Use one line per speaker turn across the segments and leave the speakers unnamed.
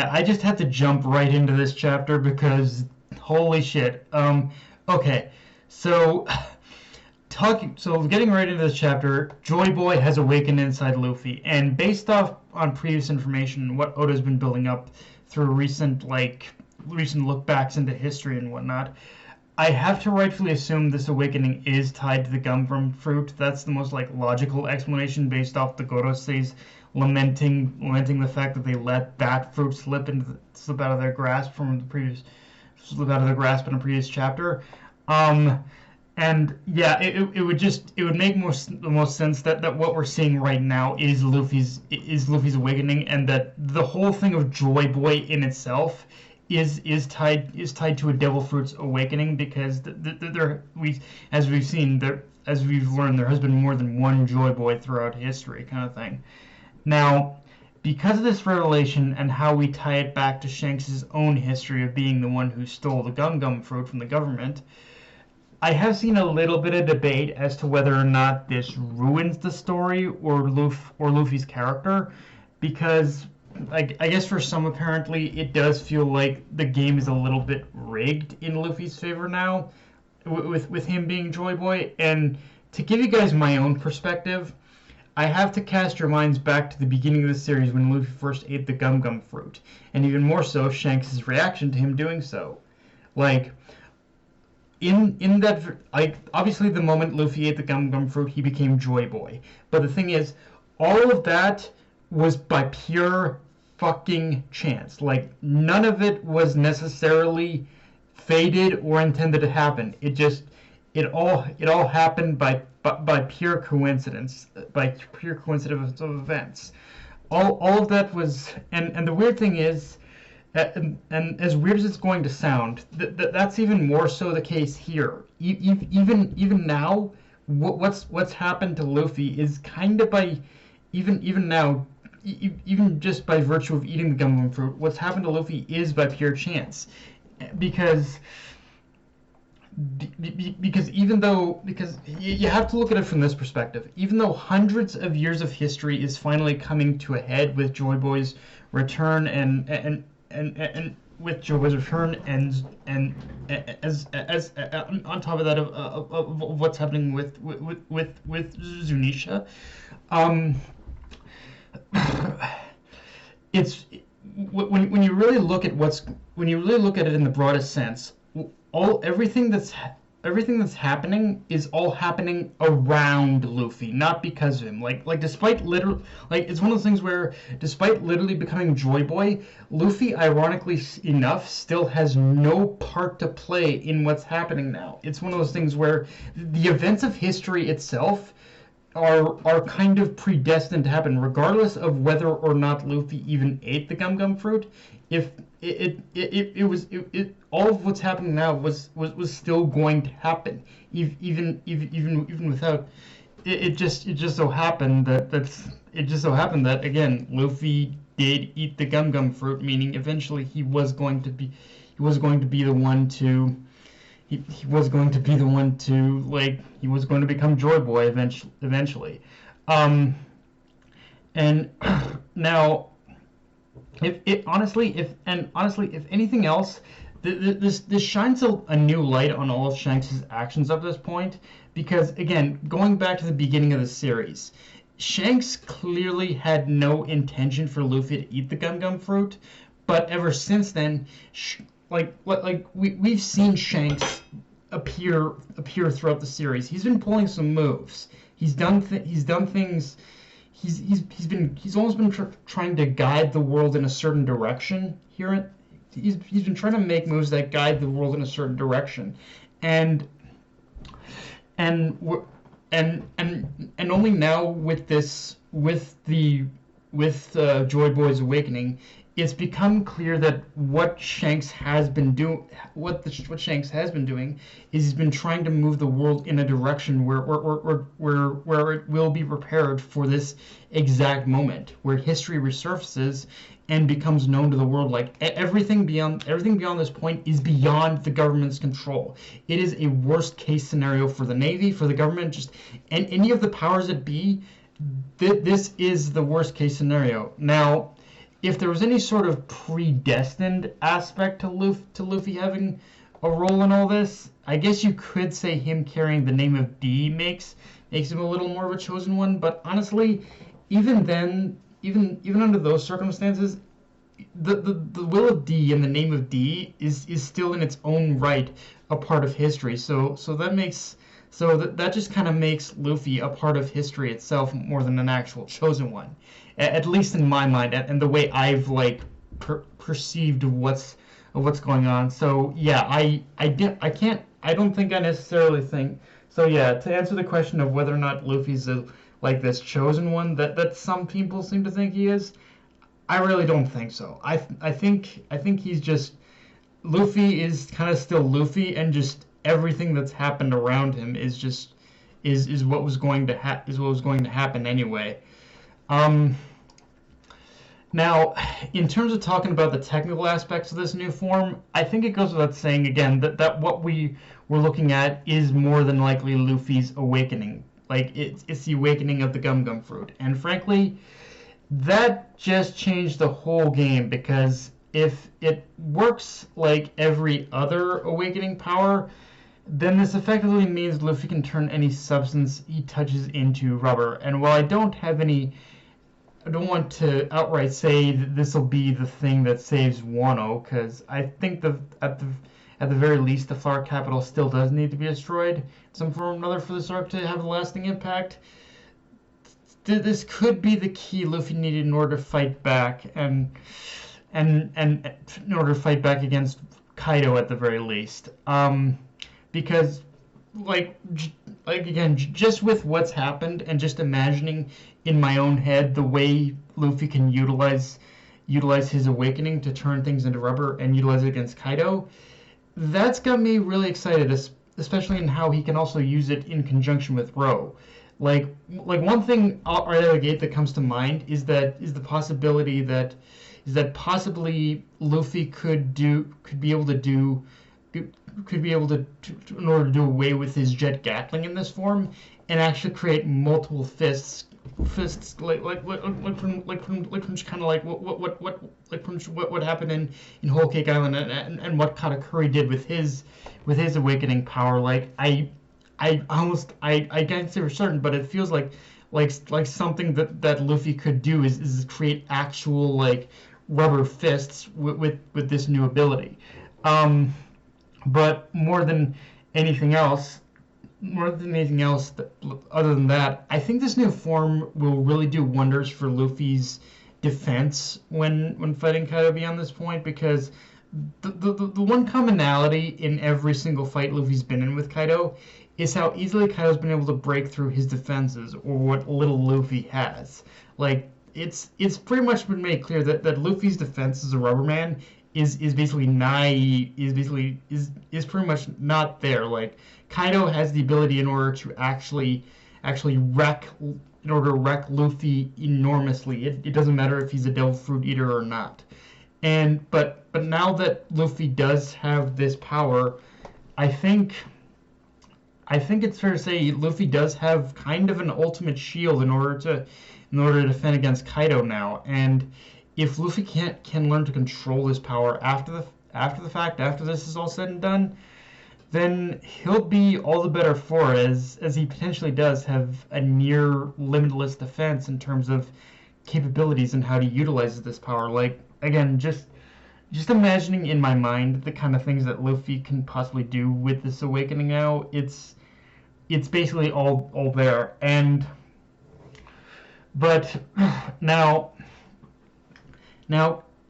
I just had to jump right into this chapter because holy shit. Okay, so getting right into this chapter, Joy Boy has awakened inside Luffy, and based off on previous information and what Oda's been building up through recent look backs into history and whatnot, I have to rightfully assume this awakening is tied to the gum fruit. That's the most logical explanation based off the Goroseis lamenting the fact that they let that fruit slip out of their grasp in a previous chapter. And yeah, it would make the most sense that what we're seeing right now is Luffy's awakening, and that the whole thing of Joy Boy in itself is tied to a devil fruit's awakening, because as we've learned, there has been more than one Joy Boy throughout history, kind of thing. Now, because of this revelation and how we tie it back to Shanks' own history of being the one who stole the gum fruit from the government, I have seen a little bit of debate as to whether or not this ruins the story or Luffy's character, because I guess for some apparently it does feel like the game is a little bit rigged in Luffy's favor now, with him being Joy Boy. And to give you guys my own perspective, I have to cast your minds back to the beginning of the series when Luffy first ate the gum fruit, and even more so Shanks' reaction to him doing so. In that, obviously the moment Luffy ate the gum fruit, he became Joy Boy. But the thing is, all of that was by pure fucking chance. None of it was necessarily fated or intended to happen. It all happened by pure coincidence, of events. All of that was, and the weird thing is, and as weird as it's going to sound, that's even more so the case here. Even now, what's happened to Luffy is kind of by even now, even just by virtue of eating the gum fruit, what's happened to Luffy is by pure chance, because you have to look at it from this perspective. Even though hundreds of years of history is finally coming to a head with Joy Boy's return, and with Joy Boy's return, and as on top of that of what's happening with Zunisha, it's when you really look at it in the broadest sense, everything that's happening is all happening around Luffy, not because of him. Despite literally, it's one of those things where, despite literally becoming Joy Boy, Luffy, ironically enough, still has no part to play in what's happening now. It's one of those things where the events of history itself are kind of predestined to happen, regardless of whether or not Luffy even ate the gum fruit. If all of what's happening now was still going to happen, even without it. Just so happened that again, Luffy did eat the gum fruit, meaning eventually he was going to be the one to become Joy Boy eventually. And now, if anything else, this shines a new light on all of Shanks' actions up to this point, because again, going back to the beginning of the series, Shanks clearly had no intention for Luffy to eat the gum fruit, but ever since then, we've seen Shanks appear throughout the series. He's been pulling some moves. He's done things. He's almost been trying to guide the world in a certain direction. He's been trying to make moves that guide the world in a certain direction, and only now with Joy Boy's awakening, it's become clear that what Shanks has been doing is he's been trying to move the world in a direction where it will be prepared for this exact moment, where history resurfaces and becomes known to the world. Everything beyond this point is beyond the government's control. It is a worst case scenario for the Navy, for the government, and any of the powers that be. This is the worst case scenario. Now, if there was any sort of predestined aspect to Luffy having a role in all this, I guess you could say him carrying the name of D makes him a little more of a chosen one. But honestly, even then, even under those circumstances, the will of D and the name of D is still in its own right a part of history. So that just kind of makes Luffy a part of history itself more than an actual chosen one, at least in my mind and the way I've like perceived what's going on. So yeah, I don't think I necessarily think so. Yeah, to answer the question of whether or not Luffy's like this chosen one that some people seem to think he is, I really don't think so. I think he's just Luffy is kind of still Luffy, and just everything that's happened around him is what was going to happen anyway. Um, Now, in terms of talking about the technical aspects of this new form, I think it goes without saying again that what we were looking at is more than likely Luffy's awakening. Like it's the awakening of the Gum Gum fruit, and frankly, that just changed the whole game, because if it works like every other awakening power, then this effectively means Luffy can turn any substance he touches into rubber. And while I don't want to outright say that this will be the thing that saves Wano, because I think at the very least the Flower Capital still does need to be destroyed in some form or another for this arc to have a lasting impact. This could be the key Luffy needed in order to fight back, and in order to fight back against Kaido at the very least. Because like again, just with what's happened and just imagining in my own head the way Luffy can utilize his awakening to turn things into rubber and utilize it against Kaido, that's got me really excited, especially in how he can also use it in conjunction with Ro. Like one thing right out of the gate that comes to mind is the possibility that possibly Luffy could be able to in order to do away with his jet Gatling in this form, and actually create multiple fists from kind of like what happened in Whole Cake Island, and what Katakuri did with his awakening power. Like I can't say for certain, but it feels like something that Luffy could do is create actual like rubber fists with this new ability. But more than anything else, other than that, I think this new form will really do wonders for Luffy's defense when fighting Kaido beyond this point, because the one commonality in every single fight Luffy's been in with Kaido is how easily Kaido's been able to break through his defenses, or what little Luffy has. Like it's pretty much been made clear that Luffy's defense as a rubber man is basically pretty much not there. Like Kaido has the ability in order to actually wreck Luffy enormously. It doesn't matter if he's a devil fruit eater or not. But now that Luffy does have this power, I think it's fair to say Luffy does have kind of an ultimate shield in order to defend against Kaido now. And if Luffy can learn to control his power after the fact, after this is all said and done, then he'll be all the better for it, as he potentially does have a near limitless defense in terms of capabilities and how to utilize this power. Like again, just imagining in my mind the kind of things that Luffy can possibly do with this awakening now, it's basically all there. But now,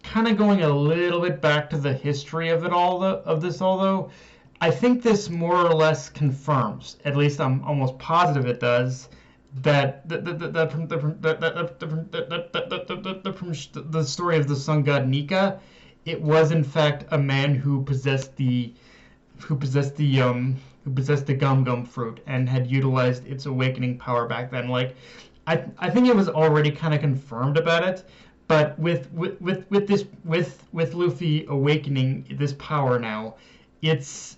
kind of going a little bit back to the history of it all, although I think this more or less confirms, at least I'm almost positive it does, that the story of the sun god Nika, it was in fact a man who possessed the Gum Gum fruit and had utilized its awakening power back then. Like I think it was already kind of confirmed about it. But with Luffy awakening this power now, it's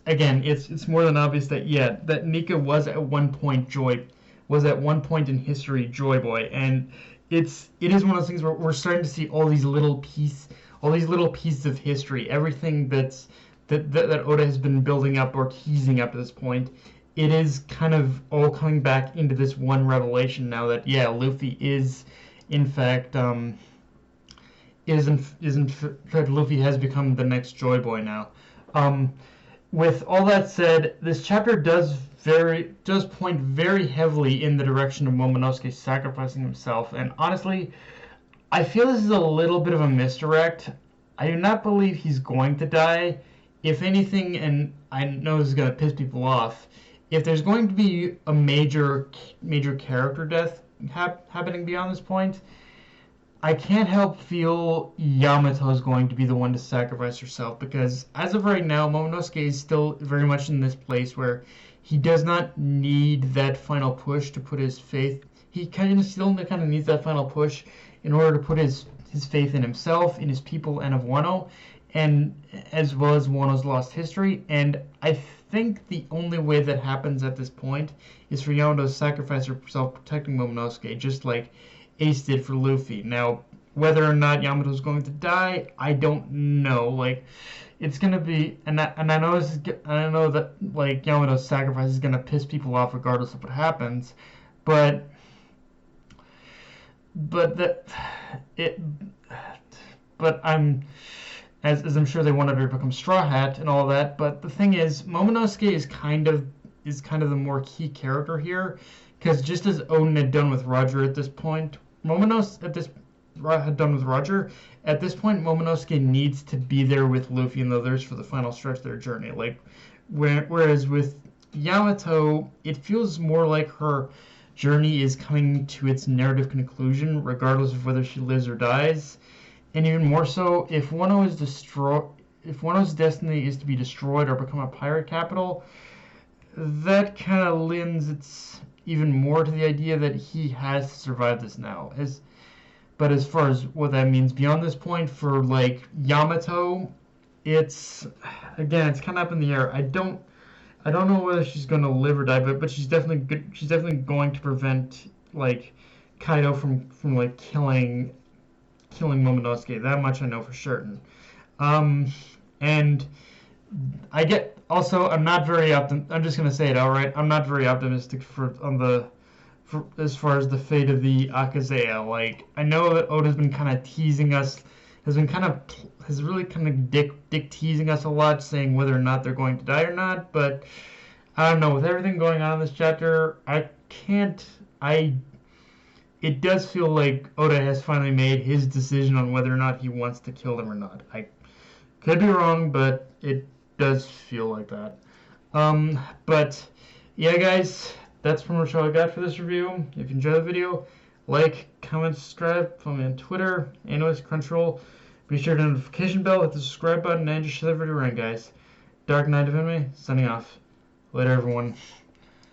more than obvious that Nika was at one point in history Joy Boy, and it is one of those things where we're starting to see all these little pieces of history, everything that Oda has been building up or teasing up to this point. It is kind of all coming back into this one revelation now that yeah, Luffy is in fact Luffy has become the next Joy Boy now. With all that said, this chapter does point very heavily in the direction of Momonosuke sacrificing himself, and honestly, I feel this is a little bit of a misdirect. I do not believe he's going to die. If anything, and I know this is going to piss people off, if there's going to be a major character death happening beyond this point, I can't help feel Yamato is going to be the one to sacrifice herself, because as of right now, Momonosuke is still very much in this place where he does not need that final push to put his faith. He still kind of needs that final push in order to put his faith in himself, in his people, and of Wano, and as well as Wano's lost history. And I think the only way that happens at this point is for Yamato to sacrifice herself protecting Momonosuke, just like Ace did for Luffy. Now, whether or not Yamato's going to die, I don't know. Like, it's gonna be, and I know that like Yamato's sacrifice is gonna piss people off regardless of what happens, but I'm as I'm sure they wanted her to become Straw Hat and all that. But the thing is, Momonosuke is kind of the more key character here, because just as Oden had done with Roger at this point, at this point, Momonosuke needs to be there with Luffy and the others for the final stretch of their journey. Like, whereas with Yamato, it feels more like her journey is coming to its narrative conclusion, regardless of whether she lives or dies. And even more so, if Wano's destiny is to be destroyed or become a pirate capital, that kind of lends even more to the idea that he has to survive this now. But as far as what that means beyond this point for like Yamato, it's kind of up in the air. I don't know whether she's going to live or die, but she's definitely good. She's definitely going to prevent like Kaido from like killing Momonosuke. That much I know for certain. And I get also, I'm not very I'm just gonna say it outright. I'm not very optimistic as far as the fate of the Akazeya. Like, I know that Oda's been kind of teasing us, has really kind of dick teasing us a lot, saying whether or not they're going to die or not. But I don't know. With everything going on in this chapter, it does feel like Oda has finally made his decision on whether or not he wants to kill them or not. I could be wrong, but it does feel like that. But yeah, guys, that's pretty much all I got for this review. If you enjoyed the video, like, comment, subscribe. Follow me on Twitter, Analyst, Crunchyroll. Be sure to hit the notification bell, hit the subscribe button, and just share the video around, guys. Dark Knight of Anime, signing off. Later, everyone.